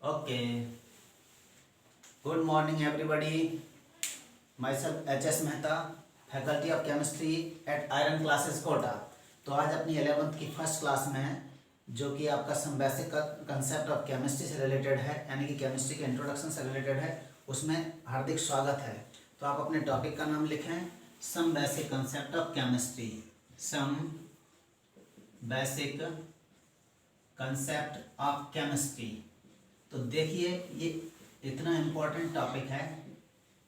Okay. Good morning, everybody. Myself H.S. Mehta, Faculty of Chemistry at Iron Classes Kota. तो आज अपनी 11th की first class में है, जो कि आपका some basic concept of chemistry से रिलेटेड है, यानी कि केमिस्ट्री के इंट्रोडक्शन से रिलेटेड है। उसमें हार्दिक स्वागत है। तो आप अपने टॉपिक का नाम लिखें, some basic concept of chemistry. Some basic concept of chemistry. तो देखिए, ये इतना इम्पोर्टेंट टॉपिक है,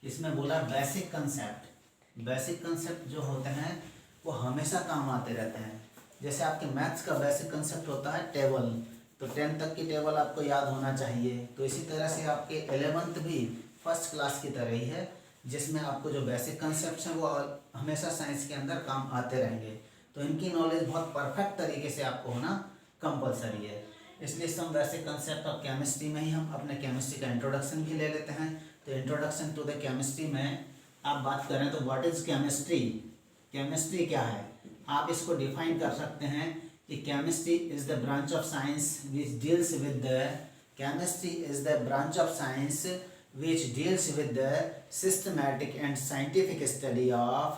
इसमें बोला बेसिक कंसेप्ट। बेसिक कंसेप्ट जो होते हैं वो हमेशा काम आते रहते हैं। जैसे आपके मैथ्स का बेसिक कंसेप्ट होता है टेबल, तो 10 तक की टेबल आपको याद होना चाहिए। तो इसी तरह से आपके 11th भी फर्स्ट क्लास की तरह ही है, जिसमें आपको जो बेसिक कंसेप्ट हैं वो हमेशा साइंस के अंदर काम आते रहेंगे। तो इनकी नॉलेज बहुत परफेक्ट तरीके से आपको होना कंपलसरी है। इसलिए some basic concept of chemistry में ही हम अपने केमिस्ट्री का इंट्रोडक्शन भी ले लेते हैं। तो इंट्रोडक्शन टू द केमिस्ट्री में आप बात करें तो व्हाट इज केमिस्ट्री। केमिस्ट्री क्या है, आप इसको डिफाइन कर सकते हैं कि chemistry is the branch of science which deals with the chemistry is the branch of science which deals with the systematic and scientific study of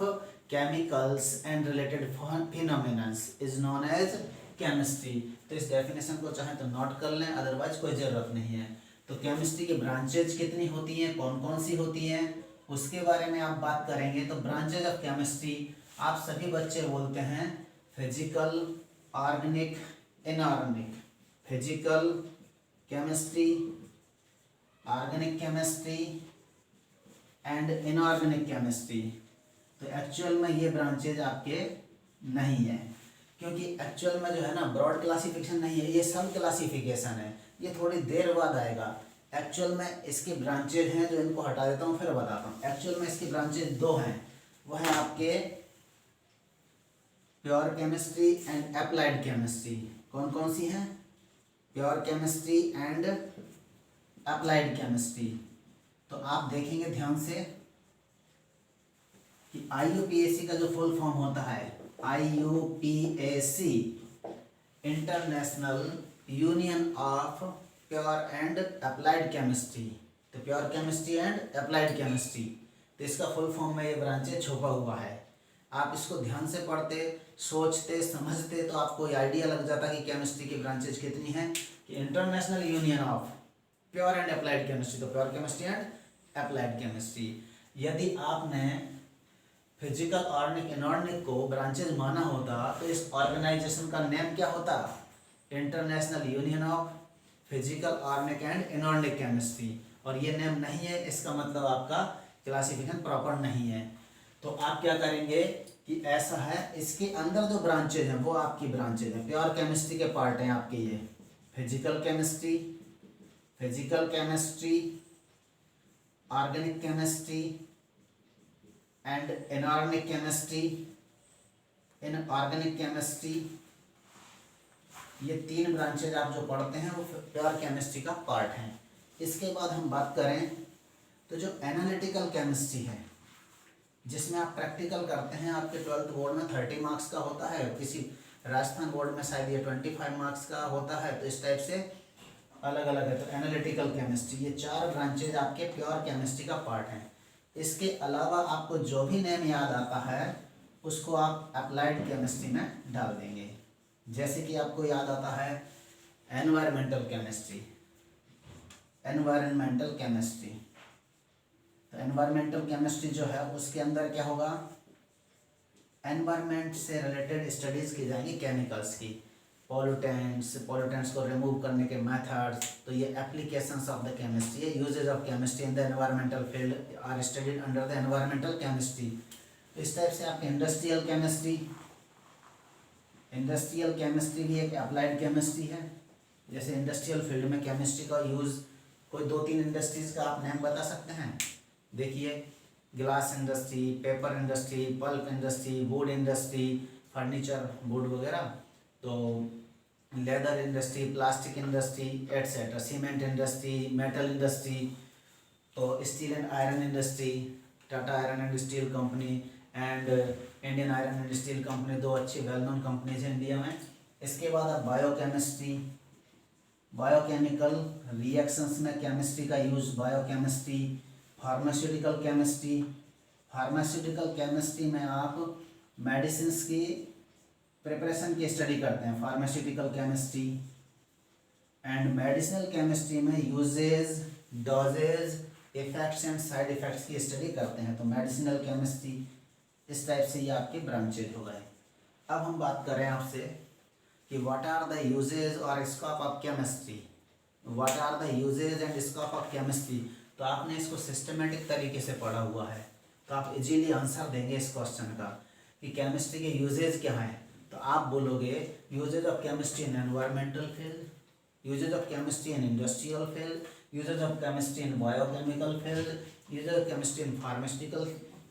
chemicals and related phenomena is known as chemistry। तो इस definition को चाहे तो note कर लें, otherwise कोई ज़रूरत नहीं है। तो केमिस्ट्री की ब्रांचेज कितनी होती हैं, कौन कौन सी होती हैं, उसके बारे में आप बात करेंगे। तो ब्रांचेज ऑफ केमिस्ट्री आप सभी बच्चे बोलते हैं physical, organic, inorganic. Physical chemistry, organic chemistry and inorganic chemistry. तो एक्चुअल में ये ब्रांचेज आपके नहीं है, क्योंकि एक्चुअल में जो है ना ब्रॉड क्लासिफिकेशन नहीं है, ये सब क्लासिफिकेशन है। ये थोड़ी देर बाद आएगा। एक्चुअल में इसकी ब्रांचेज हैं, जो इनको हटा देता हूँ फिर बताता हूँ। एक्चुअल में इसकी ब्रांचेज दो हैं, वो है आपके pure chemistry and applied chemistry. कौन कौन सी हैं? Pure chemistry and applied chemistry. तो आप देखेंगे ध्यान से कि IUPAC का जो फुल फॉर्म होता है, IUPAC international union of pure and applied chemistry. तो pure chemistry and applied chemistry, तो इसका फुल फॉर्म में ये ब्रांचेज छुपा हुआ है। आप इसको ध्यान से पढ़ते, सोचते, समझते तो आपको ये आइडिया लग जाता कि केमिस्ट्री की ब्रांचेज कितनी हैं। कि international union of pure and applied chemistry, तो pure chemistry and applied chemistry. यदि आपने फिजिकल, ऑर्गेनिक, इनऑर्गेनिक को ब्रांचेज माना होता तो इस ऑर्गेनाइजेशन का नेम क्या होता? International union of physical, organic and inorganic chemistry. और ये नेम नहीं है, इसका मतलब आपका क्लासिफिकेशन प्रॉपर नहीं है। तो आप क्या करेंगे कि ऐसा है, इसके अंदर जो ब्रांचेज हैं वो आपकी ब्रांचेज हैं, प्योर केमिस्ट्री के पार्ट हैं आपके। ये physical chemistry, physical chemistry, organic chemistry and inorganic chemistry. Inorganic chemistry, ये तीन ब्रांचेज आप जो पढ़ते हैं वो प्योर केमिस्ट्री का पार्ट हैं। इसके बाद हम बात करें तो जो एनालिटिकल केमिस्ट्री है, जिसमें आप प्रैक्टिकल करते हैं, आपके 12th बोर्ड में 30 मार्क्स का होता है, किसी राजस्थान बोर्ड में शायद ये 25 मार्क्स का होता है। तो इस टाइप से अलग अलग है। तो एनालिटिकल केमिस्ट्री, ये चार ब्रांचेज आपके प्योर केमिस्ट्री का पार्ट हैं। इसके अलावा आपको जो भी नेम याद आता है उसको आप अप्लाइड केमिस्ट्री में डाल देंगे। जैसे कि आपको याद आता है एनवायरमेंटल केमिस्ट्री, एनवायरमेंटल केमिस्ट्री। तो एनवायरमेंटल केमिस्ट्री जो है उसके अंदर क्या होगा? एनवायरमेंट से रिलेटेड स्टडीज़ की जाएंगी, केमिकल्स की, पॉल्यूटेंट्स को रिमूव करने के मेथड्स। तो ये एप्लीकेशंस ऑफ द केमिस्ट्री है। Usages of chemistry in the environmental field are studied under the environmental chemistry. तो इस टाइप से आपके इंडस्ट्रियल केमिस्ट्री, इंडस्ट्रियल केमिस्ट्री भी एक अप्लाइड केमिस्ट्री है। जैसे इंडस्ट्रियल फील्ड में केमिस्ट्री का यूज़, कोई 2-3 इंडस्ट्रीज़ का आप नेम बता सकते हैं? देखिए, glass industry, paper industry, pulp industry, wood industry, furniture, wood वगैरह, तो leather industry, plastic industry etcetera, cement industry, metal industry, तो steel and iron industry, Tata iron and steel company and Indian iron and steel company, दो अच्छी well known companies हैं India में। इसके बाद आप बायो केमिस्ट्री, बायोकेमिकल रिएक्शंस में chemistry का use, biochemistry. Pharmaceutical chemistry, pharmaceutical chemistry में आप मेडिसिन की प्रिपरेशन की स्टडी करते हैं, pharmaceutical chemistry. And medicinal chemistry में uses, doses, effects and side effects की स्टडी करते हैं। तो मेडिसिनल केमिस्ट्री, इस टाइप से ये आपके ब्रांचेज हो गए। अब हम बात करें आपसे कि व्हाट आर द यूजेज और scope of chemistry, what are the usages and scope of chemistry. तो आपने इसको सिस्टमेटिक तरीके से पढ़ा हुआ है, तो आप इजीली आंसर देंगे इस क्वेश्चन का कि केमिस्ट्री के यूजेज क्या हैं। तो आप बोलोगे usages of chemistry in environmental field, usages of chemistry in industrial field, usages of chemistry in biochemical field, usages of chemistry in pharmaceutical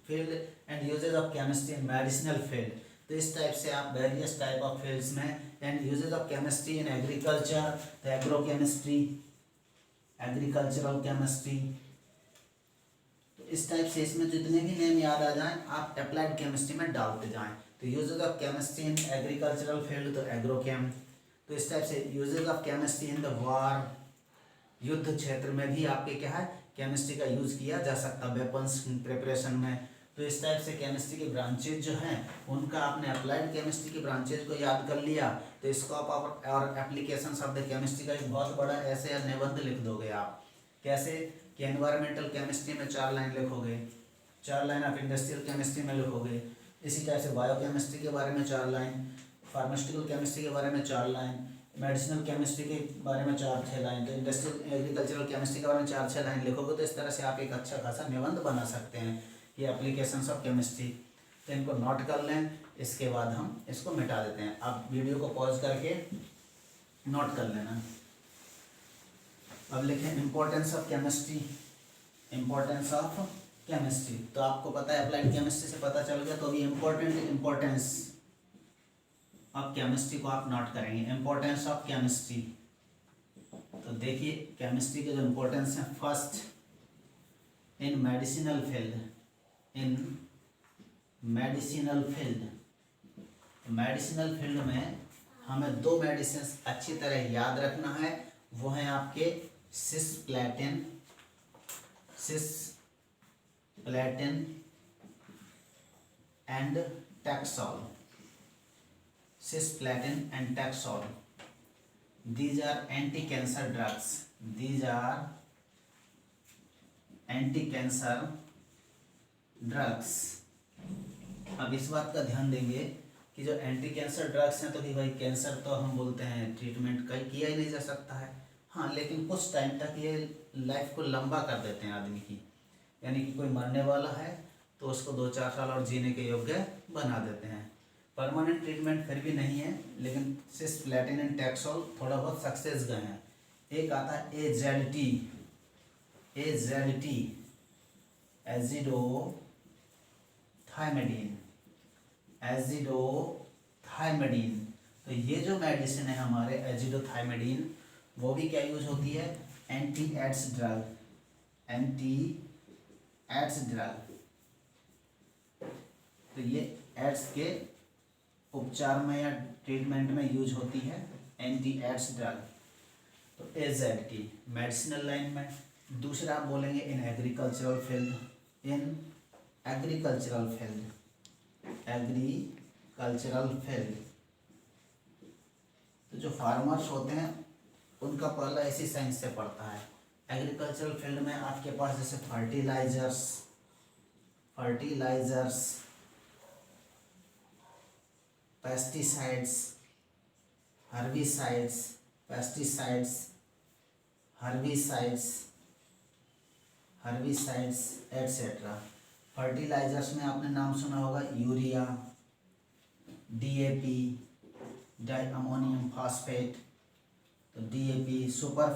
field and usages of chemistry in medicinal field. तो इस type से आप various type of fields में, and usages of chemistry in agriculture, तो agrochemistry, agricultural chemistry. तो इस type से इसमें जितने भी नेम याद आ जाएं आप अप्लाइड केमिस्ट्री में डालते जाएं। तो usages of chemistry in agricultural field, तो एग्रोकेम। तो इस टाइप से usages of chemistry in the war, युद्ध क्षेत्र में भी आपके क्या है केमिस्ट्री का यूज किया जा सकता है, वेपन्स प्रिपरेशन में। तो इस टाइप से केमिस्ट्री के ब्रांचेज जो हैं उनका आपने अप्लाइड केमिस्ट्री की ब्रांचेज को याद कर लिया। तो स्कोप ऑफ और एप्लीकेशंस ऑफ द केमिस्ट्री का एक बहुत बड़ा ऐसे या निबंध लिख दोगे आप। कैसे कि एनवायरमेंटल केमिस्ट्री में 4 लाइन लिखोगे, 4 लाइन आप इंडस्ट्रियल केमिस्ट्री में लिखोगे, इसी टाइप से बायोकेमिस्ट्री के बारे में 4 लाइन, फार्मास्यूटिकल केमिस्ट्री के बारे में 4 लाइन, मेडिसिनल केमिस्ट्री के बारे में 4-6 लाइन, तो इंडस्ट्रियल एग्रीकल्चरल केमिस्ट्री के बारे में 4-6 लाइन लिखोगे। तो इस तरह से आप एक अच्छा खासा निबंध बना सकते हैं, ये एप्लीकेशंस ऑफ केमिस्ट्री। तो इनको नोट कर लें, इसके बाद हम इसको मिटा देते हैं। आप वीडियो को पॉज करके नोट कर लेना। अब लिखें importance of chemistry, importance of chemistry. तो आपको पता है अप्लाइड केमिस्ट्री से पता चल गया, तो अभी इम्पोर्टेंस ऑफ केमिस्ट्री को आप नोट करेंगे। इम्पोर्टेंस ऑफ केमिस्ट्री, तो देखिए केमिस्ट्री के जो इम्पोर्टेंस है, first in medicinal field, in medicinal field, medicinal field में हमें 2 मेडिसिन अच्छी तरह याद रखना है। वो हैं आपके cisplatin and taxol, cisplatin and taxol. These are anti-cancer drugs. These are anti-cancer drugs. अब इस बात का ध्यान देंगे कि जो एंटी कैंसर ड्रग्स हैं, तो कि भाई कैंसर तो हम बोलते हैं ट्रीटमेंट कहीं किया ही नहीं जा सकता है, हाँ, लेकिन कुछ टाइम तक ये लाइफ को लंबा कर देते हैं आदमी की। यानी कि कोई मरने वाला है तो उसको 2-4 साल और जीने के योग्य बना देते हैं। परमानेंट ट्रीटमेंट फिर भी नहीं है, लेकिन सिस्प्लेटिन एंड टैक्सोल थोड़ा बहुत सक्सेस गए हैं। एक आता है AZT, एजिडोथाइमिडीन। तो ये जो मेडिसिन है हमारे एजिडोथाइमिडीन, वो भी क्या यूज होती है, एंटी एड्स ड्रग। तो ये एड्स के उपचार में या ट्रीटमेंट में यूज होती है, एंटी एड्स ड्रग। तो AZT मेडिसिनल लाइन में। दूसरा आप बोलेंगे इन एग्रीकल्चरल फील्ड, तो जो फार्मर्स होते हैं उनका पहला इसी साइंस से पड़ता है। एग्रीकल्चरल फील्ड में आपके पास जैसे fertilisers, pesticides, herbicides etcetera. Fertilisers में आपने नाम सुना होगा urea, DAP, di ammonium phosphate, तो DAP, सुपर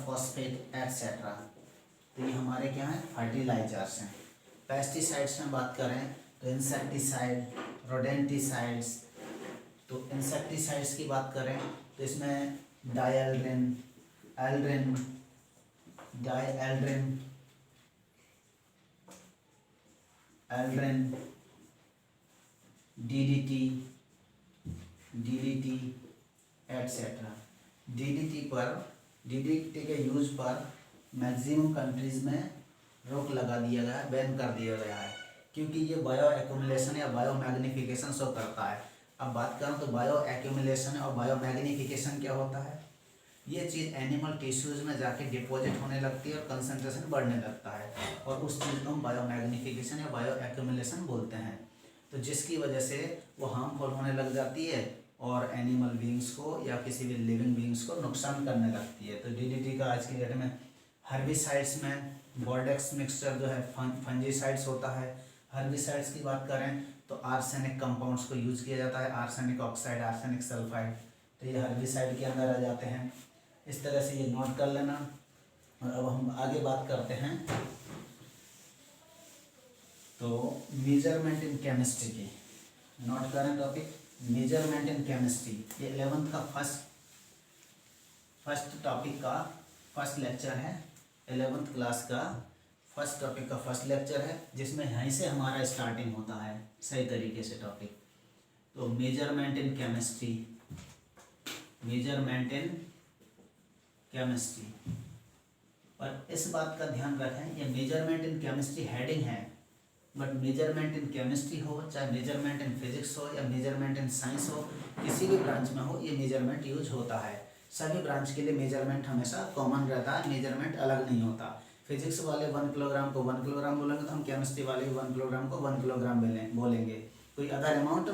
फॉस्फेट एटसेट्रा। तो ये हमारे क्या हैं, फर्टिलाइजर्स हैं। पेस्टिसाइड्स में बात करें तो इंसेक्टिसाइड, रोडेंटिसाइड्स। तो इंसेक्टिसाइड्स की बात करें तो इसमें डायएल्ड्रिन, DDT एटसेट्रा। डीडीटी के यूज पर मैक्सिमम कंट्रीज में रोक लगा दिया गया है, बैन कर दिया गया है, क्योंकि ये बायो एक्यूमुलेशन या बायो मैग्निफिकेशन शो करता है। अब बात करूँ तो बायो एक्यूमुलेशन और बायो मैग्निफिकेशन क्या होता है। ये चीज़ एनिमल टिश्यूज़ में जाके डिपॉजिट होने लगती है और कंसंट्रेशन बढ़ने लगता है, और उस चीज़ को हम बायो मैग्निफिकेशन या बायो एक्यूमुलेशन बोलते हैं। तो जिसकी वजह से वो हार्मफुल होने लग जाती है और एनिमल बींग्स को या किसी भी लिविंग बींग्स को नुकसान करने लगती है। तो डीडीटी का आज की डेट में हर्बिसाइड्स में बोर्डेक्स मिक्सचर जो है फंजीसाइड्स होता है। हर्बिसाइड्स की बात करें तो आर्सेनिक कंपाउंड्स को यूज किया जाता है, आर्सेनिक ऑक्साइड, आर्सेनिक सल्फाइड, तो ये हर्बिसाइड के अंदर आ जाते हैं। इस तरह से ये नोट कर लेना। और अब हम आगे बात करते हैं तो मेजरमेंट इन केमिस्ट्री की। नोट करें टॉपिक मेजरमेंट इन केमिस्ट्री। ये 11th का फर्स्ट टॉपिक का फर्स्ट लेक्चर है। 11th क्लास का फर्स्ट टॉपिक का फर्स्ट लेक्चर है, जिसमें यहीं से हमारा स्टार्टिंग होता है सही तरीके से टॉपिक। तो measurement in chemistry, measurement in chemistry. और इस बात का ध्यान रखें, ये मेजरमेंट इन केमिस्ट्री हेडिंग है, बट मेजरमेंट इन केमिस्ट्री हो, चाहे मेजरमेंट इन फिजिक्स हो या मेजरमेंट इन साइंस हो, किसी भी ब्रांच में हो, ये मेजरमेंट यूज होता है। सभी ब्रांच के लिए मेजरमेंट हमेशा कॉमन रहता है, मेजरमेंट अलग नहीं होता। फिजिक्स वाले 1 किलोग्राम को 1 किलोग्राम बोलेंगे तो हम केमिस्ट्री वाले 1 किलोग्राम को 1 किलोग्राम बोलेंगे, कोई अदर अमाउंट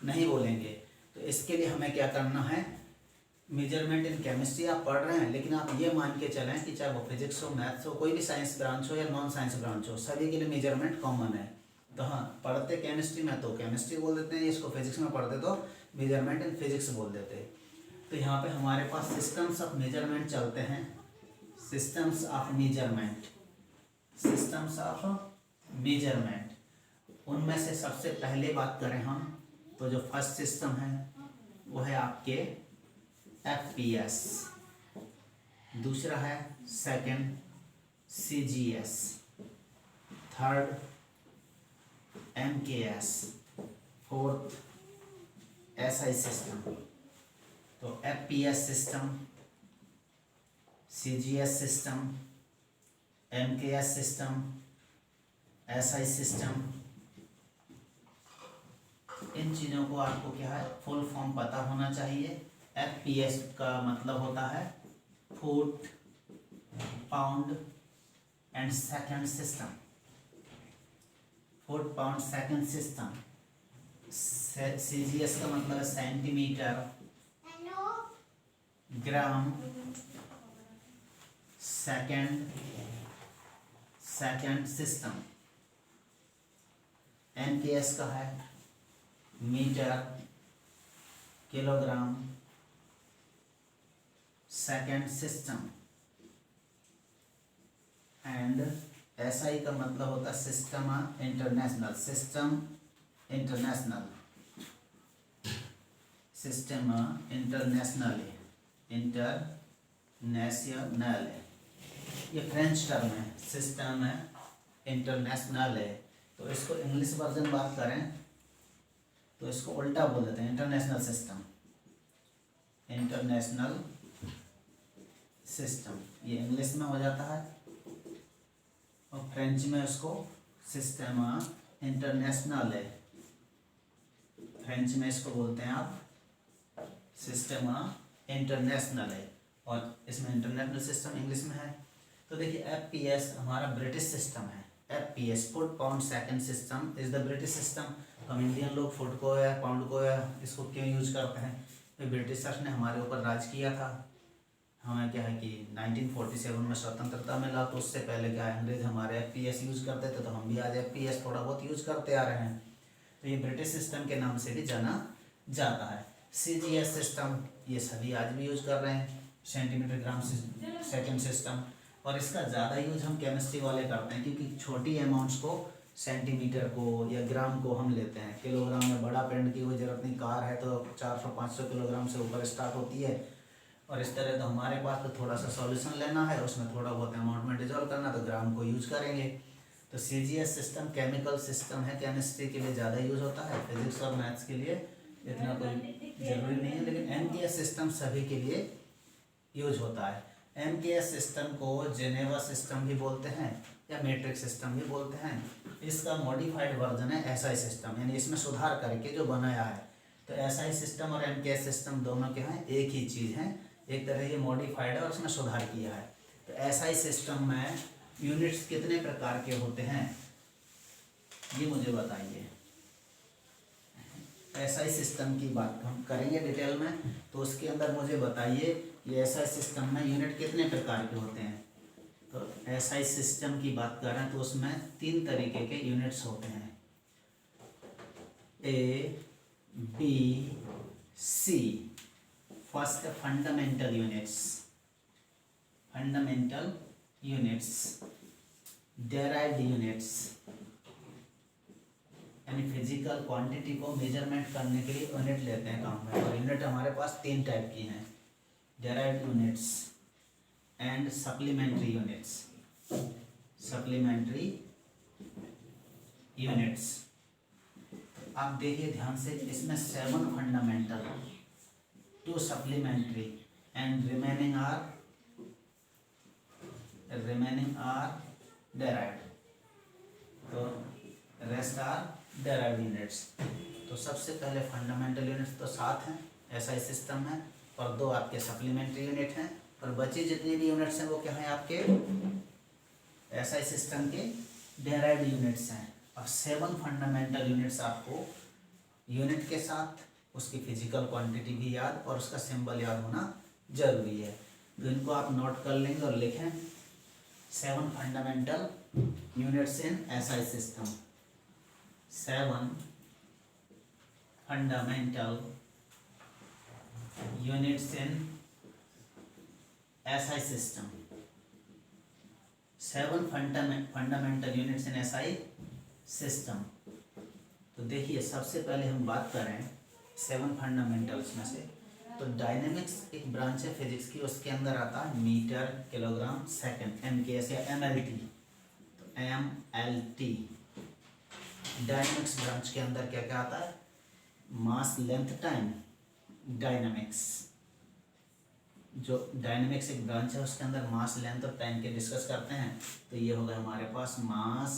नहीं बोलेंगे। तो इसके लिए हमें क्या करना है, मेजरमेंट इन केमिस्ट्री आप पढ़ रहे हैं, लेकिन आप ये मान के चलें कि चाहे वो फिजिक्स हो, मैथ्स हो, कोई भी साइंस ब्रांच हो या नॉन साइंस ब्रांच हो, सभी के लिए मेजरमेंट कॉमन है। तो हाँ, पढ़ते केमिस्ट्री में तो केमिस्ट्री बोल देते हैं, इसको फिजिक्स में पढ़ते तो मेजरमेंट इन फिजिक्स बोल देते हैं। तो यहाँ पे हमारे पास सिस्टम्स ऑफ मेजरमेंट चलते हैं, systems of measurement, systems of measurement. उनमें से सबसे पहले बात करें हम तो जो फर्स्ट सिस्टम है वो है आपके FPS, दूसरा है second CGS, third MKS, fourth SI system. तो FPS system, CGS system, MKS system, SI system, इन चीज़ों को आपको क्या है फुल फॉर्म पता होना चाहिए। FPS का मतलब होता है foot pound and second system, foot pound second system. CGS का मतलब है centimetre, gram, second system. MKS का है metre, kilogram, second system. And SI का मतलब होता है system international, system international, system international, international. ये फ्रेंच टर्म है, सिस्टम है इंटरनेशनल है। तो इसको इंग्लिश वर्जन बात करें तो इसको उल्टा बोल देते हैं, इंटरनेशनल सिस्टम, इंटरनेशनल सिस्टम। ये इंग्लिश में हो जाता है और फ्रेंच में इसको सिस्टम इंटरनेशनल है, फ्रेंच में इसको बोलते हैं आप सिस्टम इंटरनेशनल है, और इसमें इंटरनेशनल सिस्टम इंग्लिश में है। तो देखिए FPS हमारा ब्रिटिश सिस्टम है। FPS foot pound second system is the British system. हम इंडियन लोग फुट को या पाउंड को या इसको क्यों यूज करते हैं, तो ब्रिटिशर्स ने हमारे ऊपर राज किया था। हमें क्या है कि 1947 में स्वतंत्रता मिला, तो उससे पहले क्या है अंग्रेज हमारे FPS यूज करते थे, तो हम भी आज FPS थोड़ा बहुत यूज करते आ रहे हैं। तो ये ब्रिटिश सिस्टम के नाम से भी जाना जाता है। CGS सिस्टम ये सभी आज भी यूज कर रहे हैं, सेंटीमीटर ग्राम सेकंड सिस्टम। और इसका ज़्यादा यूज हम केमिस्ट्री वाले करते हैं, क्योंकि छोटी अमाउंट्स को सेंटीमीटर को या ग्राम को हम लेते हैं, किलोग्राम में बड़ा पेंट की कोई ज़रूरत नहीं। कार है तो 400-500 किलोग्राम से ऊपर स्टार्ट होती है, और इस तरह तो हमारे पास तो थोड़ा सा सॉल्यूशन लेना है, उसमें थोड़ा बहुत अमाउंट में डिजोल्व करना, तो ग्राम को यूज करेंगे। तो CGS सिस्टम केमिकल सिस्टम है, केमिस्ट्री के लिए ज़्यादा यूज होता है, फिजिक्स और मैथ्स के लिए इतना कोई ज़रूरी नहीं है। लेकिन MKS सिस्टम सभी के लिए यूज होता है। एमकेएस सिस्टम को जेनेवा सिस्टम भी बोलते हैं या मैट्रिक्स सिस्टम भी बोलते हैं। इसका मॉडिफाइड वर्जन है एसआई सिस्टम, यानी इसमें सुधार करके जो बनाया है। तो एसआई सिस्टम और एमकेएस सिस्टम दोनों के हैं एक ही चीज़ है, एक तरह ये मॉडिफाइड है और उसमें सुधार किया है। तो एसआई सिस्टम में यूनिट्स कितने प्रकार के होते हैं ये मुझे बताइए। एसआई सिस्टम की बात हम करेंगे डिटेल में, तो उसके अंदर मुझे बताइए ये एसआई सिस्टम में यूनिट कितने प्रकार के होते हैं। तो एसआई सिस्टम की बात कर रहे हैं तो उसमें 3 तरीके के यूनिट्स होते हैं, A B C. First fundamental units, fundamental units, derived units, यानी फिजिकल क्वांटिटी को मेजरमेंट करने के लिए यूनिट लेते हैं काम में। और यूनिट हमारे पास 3 टाइप की हैं, derived units and supplementary units. Supplementary units आप देखिए ध्यान से, इसमें 7 fundamental, 2 supplementary and remaining are derived. तो रेस्ट आर डेराइव्ड यूनिट्स। तो सबसे पहले फंडामेंटल यूनिट्स तो 7 हैं एसआई सिस्टम में, और 2 आपके सप्लीमेंट्री यूनिट हैं, और बची जितनी भी यूनिट्स हैं वो क्या हैं आपके एसआई सिस्टम के डेराइव्ड यूनिट्स हैं। अब 7 फंडामेंटल यूनिट्स आपको यूनिट के साथ उसकी फिजिकल क्वांटिटी भी याद और उसका सिंबल याद होना जरूरी है। तो इनको आप नोट कर लेंगे और लिखें 7 fundamental units in SI system. 7 fundamental units in SI system। 7 fundamental units in SI system। तो देखिए सबसे पहले हम बात करें 7 फंडामेंटल्स में से, तो डायनेमिक्स एक ब्रांच है फिजिक्स की, उसके अंदर आता है मीटर, किलोग्राम, सेकंड, एमकेएस या एमएलटी। तो एमएलटी डायनेमिक्स ब्रांच के अंदर क्या क्या आता है, मास, लेंथ, टाइम। डायनेमिक्स जो डायनेमिक्स एक ब्रांच है उसके अंदर मास, लेंथ और टाइम के डिस्कस करते हैं। तो ये होगा हमारे पास मास,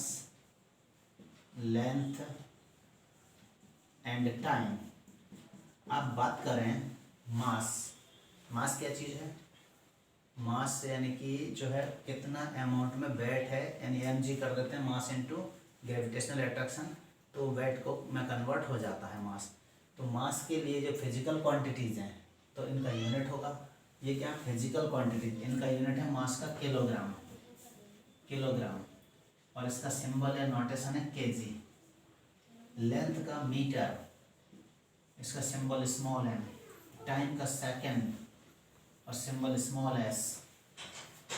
लेंथ एंड टाइम। आप बात करें मास, मास क्या चीज़ है, मास यानी कि जो है कितना अमाउंट में वेट है, यानी mg कर देते हैं मास इनटू ग्रेविटेशनल अट्रैक्शन, तो वेट को में कन्वर्ट हो जाता है मास। तो मास के लिए जो फिजिकल क्वांटिटीज़ हैं तो इनका यूनिट होगा, ये क्या फिजिकल क्वांटिटीज, इनका यूनिट है मास का किलोग्राम, किलोग्राम, और इसका सिंबल है, नोटेशन है केजी। लेंथ का मीटर, इसका सिंबल स्मॉल एम। टाइम का सेकंड और symbol small S.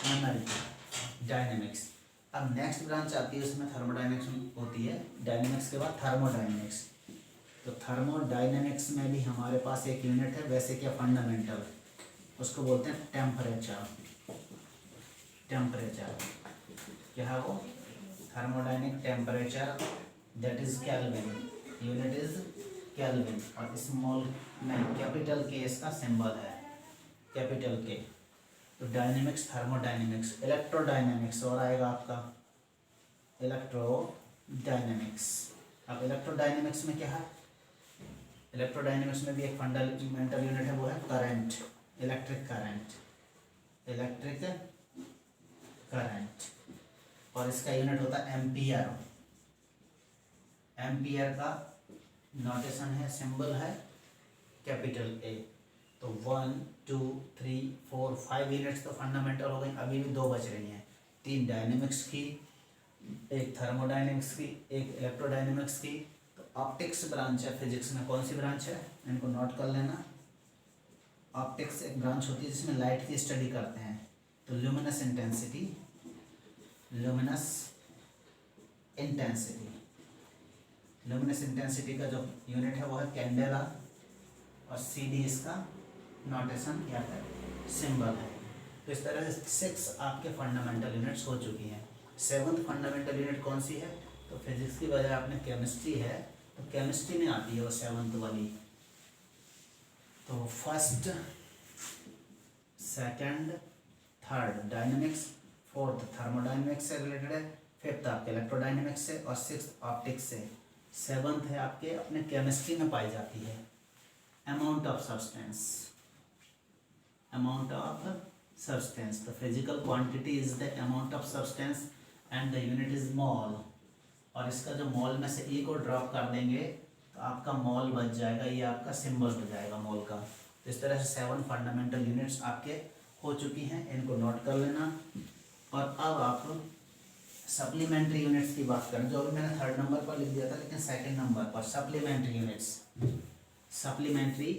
MLT dynamics. अब नेक्स्ट ब्रांच आती है उसमें थर्मोडायनेमिक्स होती है, डायनेमिक्स के बाद थर्मोडायनेमिक्स। तो थर्मोडायनेमिक्स में भी हमारे पास एक यूनिट है, वैसे क्या फंडामेंटल, उसको बोलते हैं टेम्परेचर। टेम्परेचर क्या है वो, thermodynamic temperature, that is kelvin, unit is kelvin, और स्मॉल में कैपिटल के इसका सिंबल है, कैपिटल के। तो डायनेमिक्स, थर्मोडायनेमिक्स, इलेक्ट्रोडायनेमिक्स और आएगा आपका इलेक्ट्रोडायनेमिक्स। अब इलेक्ट्रोडायनेमिक्स में क्या है, इलेक्ट्रोडायनेमिक्स में भी एक फंडामेंटल यूनिट है, वो है current, electric current, electric current, और इसका यूनिट होता है एम्पियर। एम्पियर का नोटेशन है, सिंबल है कैपिटल ए। तो 1 2 3 4 5 यूनिट्स तो फंडामेंटल हो गई, अभी भी 2 बच रही हैं, 3 डायनेमिक्स की, एक थर्मोडायनेमिक्स की, एक इलेक्ट्रोडायनेमिक्स की। तो ऑप्टिक्स ब्रांच है फिजिक्स में, कौन सी ब्रांच है, इनको नोट कर लेना। ऑप्टिक्स एक ब्रांच होती है जिसमें लाइट की स्टडी करते हैं। तो luminous intensity, luminous intensity, luminous intensity का जो यूनिट है वो है कैंडेला, और सी डी इसका नोटेशन या सिंबल है। तो इस तरह से 6 आपके फंडामेंटल यूनिट्स हो चुकी हैं। 7th फंडामेंटल यूनिट कौन सी है, तो फिजिक्स की बजाय आपने केमिस्ट्री है, तो केमिस्ट्री में आती है वो 7th वाली। तो first second, third dynamics, fourth thermodynamics से रिलेटेड है, फिफ्थ आपके इलेक्ट्रोडायनेमिक्स से और सिक्स ऑप्टिक्स से, सेवंथ है आपके अपने केमिस्ट्री में पाई जाती है। Amount of substance, amount of substance, the physical quantity is the amount of substance and the unit is mall. और इसका जो मॉल में से ई को ड्रॉप कर देंगे तो आपका मॉल बच जाएगा, ये आपका सिंबल हो जाएगा मॉल का। तो इस तरह से 7 फंडामेंटल यूनिट्स आपके हो चुकी हैं, इनको नोट कर लेना। और अब आप सप्लीमेंट्री यूनिट्स की बात करें, जो अभी मैंने थर्ड नंबर पर लिख दिया था, लेकिन सेकंड नंबर पर सप्लीमेंट्री यूनिट्स, सप्लीमेंट्री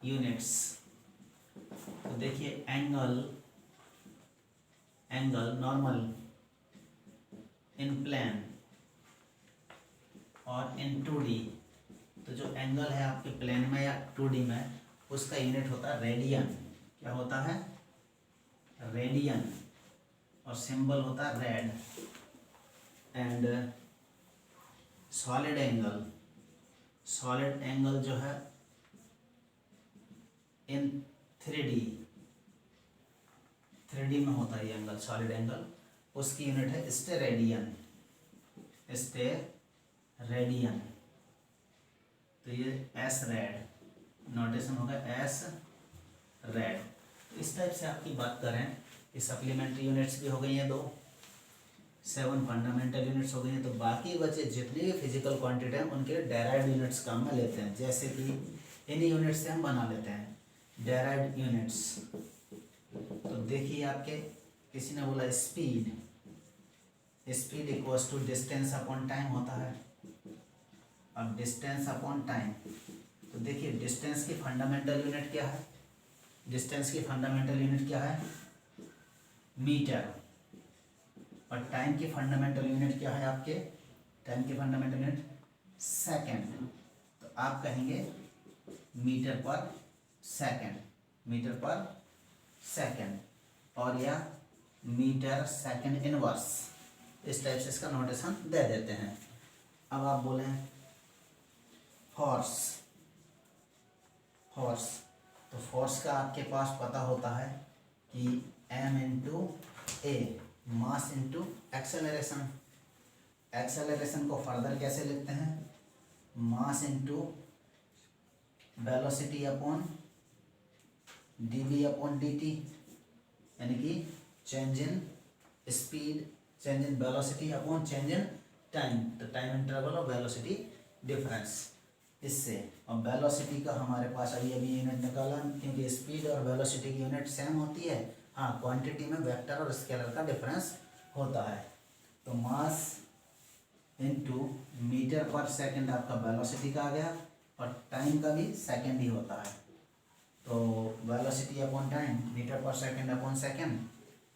यूनिट्स। तो देखिए angle, angle normal in plane और इन 2D। तो जो एंगल है आपके प्लेन में या 2D में, उसका यूनिट होता है रेडियन। क्या होता है? रेडियन। और सिंबल होता है red. And solid angle, solid angle जो है इन 3D, 3D में होता है ये एंगल, सॉलिड एंगल, उसकी यूनिट है स्टेरेडियन, स्टेरेडियन। तो ये एस रेड, नोटेशन होगा एस रेड। तो इस टाइप से आपकी बात करें कि सप्लीमेंट्री यूनिट्स भी हो गई हैं 2, 7 फंडामेंटल यूनिट्स हो गई हैं। तो बाकी बचे जितनी भी फिजिकल क्वांटिटी हैं उनके लिए डेराइव्ड यूनिट्स काम में लेते हैं। जैसे कि इन्हीं यूनिट से हम बना लेते हैं डेराइव्ड यूनिट्स। तो देखिए आपके किसी ने बोला speed, speed equals to distance upon time होता है। अब डिस्टेंस अपॉन टाइम, तो देखिए डिस्टेंस की फंडामेंटल यूनिट क्या है? डिस्टेंस की फंडामेंटल यूनिट क्या है? मीटर। और टाइम की फंडामेंटल यूनिट क्या है आपके? टाइम की फंडामेंटल यूनिट सेकंड। तो आप कहेंगे मीटर पर सेकंड, मीटर पर सेकंड, और या मीटर सेकंड इनवर्स, इस टाइप से इसका नोटेशन दे देते हैं। अब आप बोले फोर्स, फोर्स, तो फोर्स का आपके पास पता होता है कि m इंटू ए, मास इंटू एक्सेलरेशन। एक्सेलरेशन को फर्दर कैसे लिखते हैं? Mass into velocity upon dv upon dt, यानी कि change in speed, change in velocity upon change in time. तो टाइम इंटरवल और वेलोसिटी डिफरेंस इससे। और वेलोसिटी का हमारे पास अभी अभी यूनिट निकाला, क्योंकि स्पीड और वेलोसिटी की यूनिट सेम होती है। हाँ, क्वांटिटी में वेक्टर और स्केलर का डिफरेंस होता है। तो मास इनटू मीटर पर सेकंड आपका वेलोसिटी का आ गया, और टाइम का भी सेकंड ही होता है। तो वेलोसिटी अपॉन टाइम, मीटर पर सेकंड अपॉन सेकंड।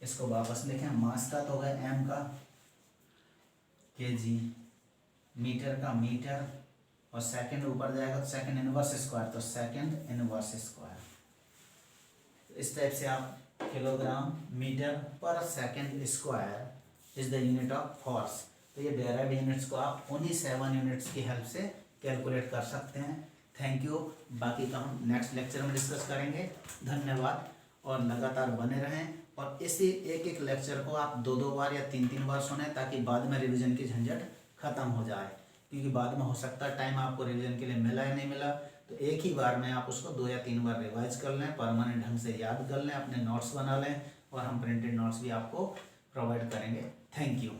इसको वापस लिखें, मास का तो हो गया m का kg, मीटर का मीटर, और सेकंड ऊपर जाएगा तो सेकंड इनवर्स स्क्वायर, तो सेकंड इनवर्स स्क्वायर। इस टाइप से आप किलोग्राम मीटर पर second square is the unit of force. तो ये डेराइव्ड यूनिट्स को आप उन्हीं 7 यूनिट्स की हेल्प से कैलकुलेट कर सकते हैं। Thank you. बाकी का हम नेक्स्ट लेक्चर में डिस्कस करेंगे। धन्यवाद, और लगातार बने रहें। और इसी एक एक लेक्चर को आप 2-2 बार या 3-3 बार सुने, ताकि बाद में रिवीजन की झंझट खत्म हो जाए। क्योंकि बाद में हो सकता है टाइम आपको रिवीजन के लिए मिला या नहीं मिला, तो एक ही बार में आप उसको 2 या 3 बार रिवाइज कर लें, परमानेंट ढंग से याद कर लें, अपने नोट्स बना लें, और हम प्रिंटेड नोट्स भी आपको प्रोवाइड करेंगे। Thank you.